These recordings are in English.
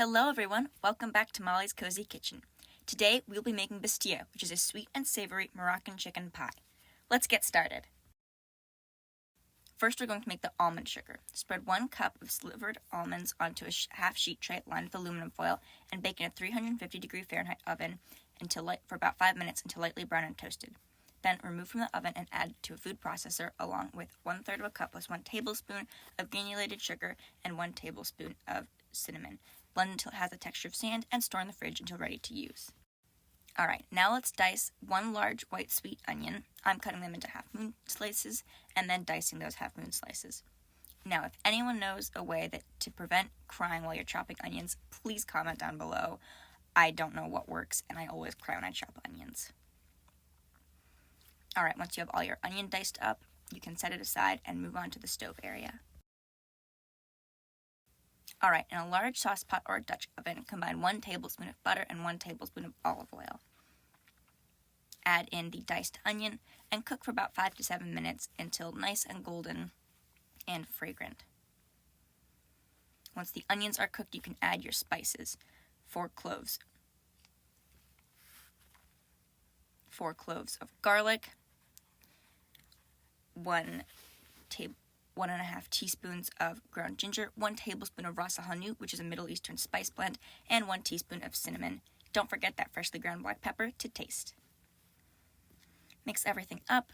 Hello everyone, welcome back to Molly's Cozy Kitchen. Today we'll be making bastille, which is a sweet and savory Moroccan chicken pie. Let's get started. First we're going to make the almond sugar. Spread 1 cup of slivered almonds onto a half sheet tray lined with aluminum foil and bake in a 350-degree Fahrenheit oven for about 5 minutes until lightly brown and toasted. Then remove from the oven and add to a food processor along with 1/3 of a cup plus 1 tablespoon of granulated sugar and 1 tablespoon of cinnamon. Blend until it has the texture of sand and store in the fridge until ready to use. Alright, now let's dice 1 large white sweet onion. I'm cutting them into half-moon slices and then dicing those half-moon slices. Now, if anyone knows a way to prevent crying while you're chopping onions, please comment down below. I don't know what works, and I always cry when I chop onions. Alright, once you have all your onion diced up, you can set it aside and move on to the stove area. Alright, in a large saucepan or a Dutch oven, combine 1 tablespoon of butter and 1 tablespoon of olive oil. Add in the diced onion and cook for about 5 to 7 minutes until nice and golden and fragrant. Once the onions are cooked, you can add your spices. 4 cloves of garlic, 1.5 teaspoons of ground ginger, 1 tablespoon of ras el hanout, which is a Middle Eastern spice blend, and 1 teaspoon of cinnamon. Don't forget that freshly ground black pepper to taste. Mix everything up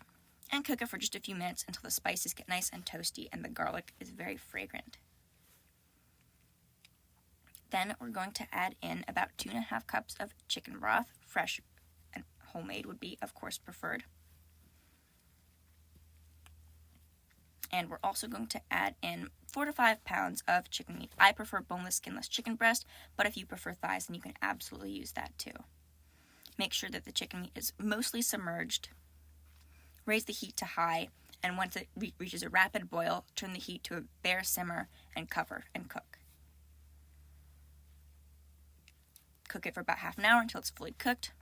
and cook it for just a few minutes until the spices get nice and toasty and the garlic is very fragrant. Then we're going to add in about 2.5 cups of chicken broth. Fresh and homemade would be, of course, preferred. And we're also going to add in 4 to 5 pounds of chicken meat. I prefer boneless, skinless chicken breast, but if you prefer thighs, then you can absolutely use that too. Make sure that the chicken meat is mostly submerged. Raise the heat to high, and once it reaches a rapid boil, turn the heat to a bare simmer and cover and cook. Cook it for about half an hour until it's fully cooked.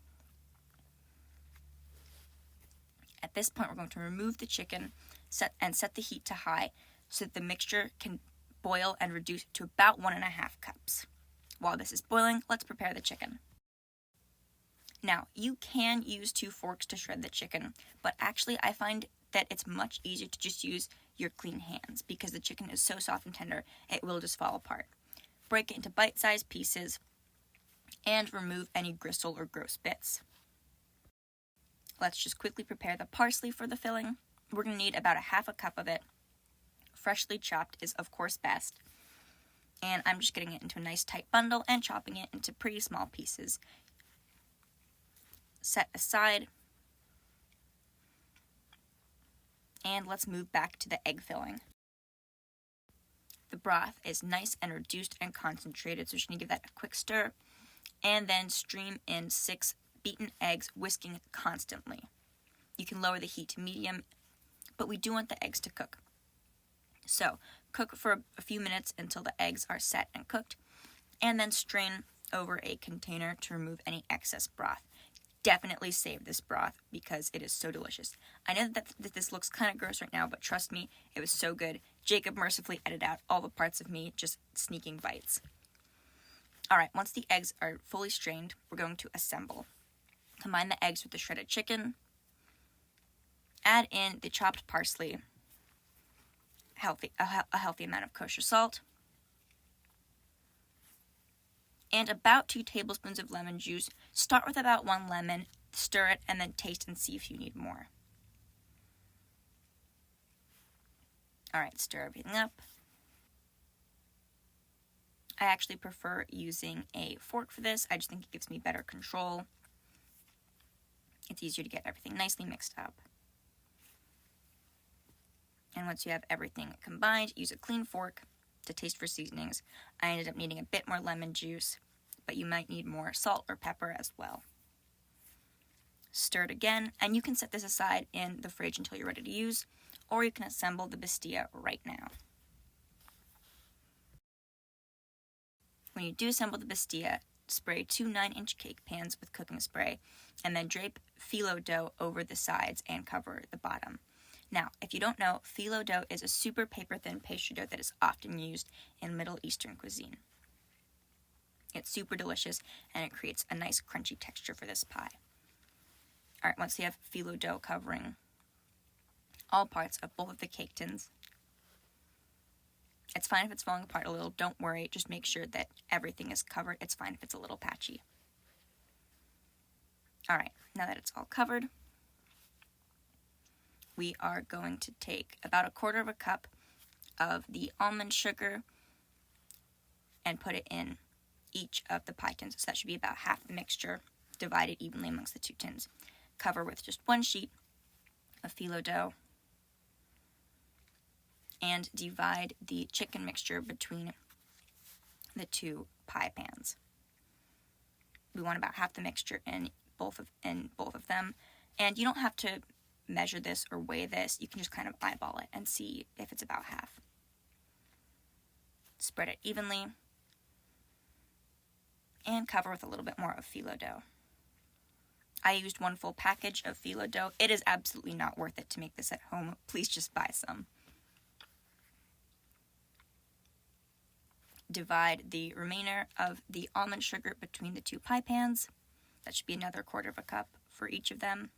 At this point, we're going to remove the chicken set the heat to high so that the mixture can boil and reduce to about 1.5 cups. While this is boiling, let's prepare the chicken. Now, you can use 2 forks to shred the chicken, but actually I find that it's much easier to just use your clean hands because the chicken is so soft and tender, it will just fall apart. Break it into bite-sized pieces and remove any gristle or gross bits. Let's just quickly prepare the parsley for the filling. We're going to need about 1/2 cup of it. Freshly chopped is, of course, best. And I'm just getting it into a nice tight bundle and chopping it into pretty small pieces. Set aside. And let's move back to the egg filling. The broth is nice and reduced and concentrated, so just going to give that a quick stir. And then stream in 6 beaten eggs, whisking constantly. You can lower the heat to medium, but we do want the eggs to cook. So, cook for a few minutes until the eggs are set and cooked, and then strain over a container to remove any excess broth. Definitely save this broth because it is so delicious. I know that this looks kind of gross right now, but trust me, it was so good. Jacob mercifully edited out all the parts of me just sneaking bites. Alright, once the eggs are fully strained, we're going to assemble. Combine the eggs with the shredded chicken. Add in the chopped parsley, a healthy amount of kosher salt, and about 2 tablespoons of lemon juice. Start with about 1 lemon, stir it, and then taste and see if you need more. Alright, stir everything up. I actually prefer using a fork for this. I just think it gives me better control. It's easier to get everything nicely mixed up. And once you have everything combined, use a clean fork to taste for seasonings. I ended up needing a bit more lemon juice, but you might need more salt or pepper as well. Stir it again, and you can set this aside in the fridge until you're ready to use, or you can assemble the bastille right now. When you do assemble the bastille, spray 2 9-inch cake pans with cooking spray, and then drape phyllo dough over the sides and cover the bottom. Now, if you don't know, phyllo dough is a super paper-thin pastry dough that is often used in Middle Eastern cuisine. It's super delicious, and it creates a nice crunchy texture for this pie. Alright, once you have phyllo dough covering all parts of both of the cake tins, it's fine if it's falling apart a little, don't worry, just make sure that everything is covered. It's fine if it's a little patchy. Alright, now that it's all covered, we are going to take about 1/4 cup of the almond sugar and put it in each of the pie tins. So that should be about half the mixture, divided evenly amongst the 2 tins. Cover with just 1 sheet of phyllo dough and divide the chicken mixture between the 2 pie pans. We want about half the mixture in both of them, and you don't have to measure this or weigh this. You can just kind of eyeball it and see if it's about half. Spread it evenly and cover with a little bit more of phyllo dough. I used 1 full package of phyllo dough. It is absolutely not worth it to make this at home. Please just buy some. Divide the remainder of the almond sugar between the 2 pie pans. That should be another 1/4 cup for each of them.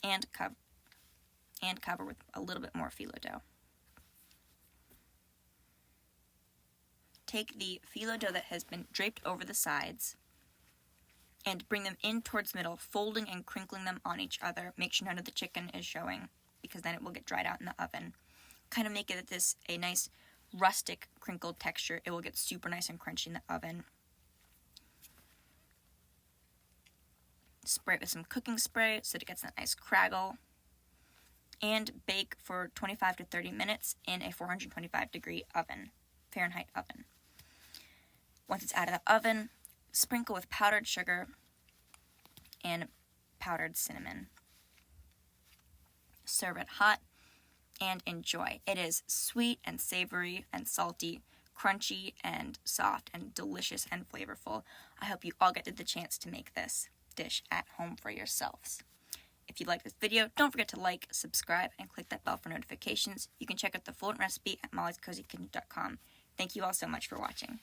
And cover with a little bit more phyllo dough. Take the phyllo dough that has been draped over the sides and bring them in towards the middle, folding and crinkling them on each other. Make sure none of the chicken is showing, because then it will get dried out in the oven. Kind of make it a nice rustic crinkled texture. It will get super nice and crunchy in the oven. Spray it with some cooking spray so that it gets that nice craggle. And bake for 25 to 30 minutes in a 425-degree oven, Fahrenheit oven. Once it's out of the oven, sprinkle with powdered sugar and powdered cinnamon. Serve it hot and enjoy. It is sweet and savory and salty, crunchy and soft and delicious and flavorful. I hope you all get the chance to make this dish at home for yourselves. If you like this video, don't forget to like, subscribe, and click that bell for notifications. You can check out the full recipe at mollyscozykitchen.com. Thank you all so much for watching.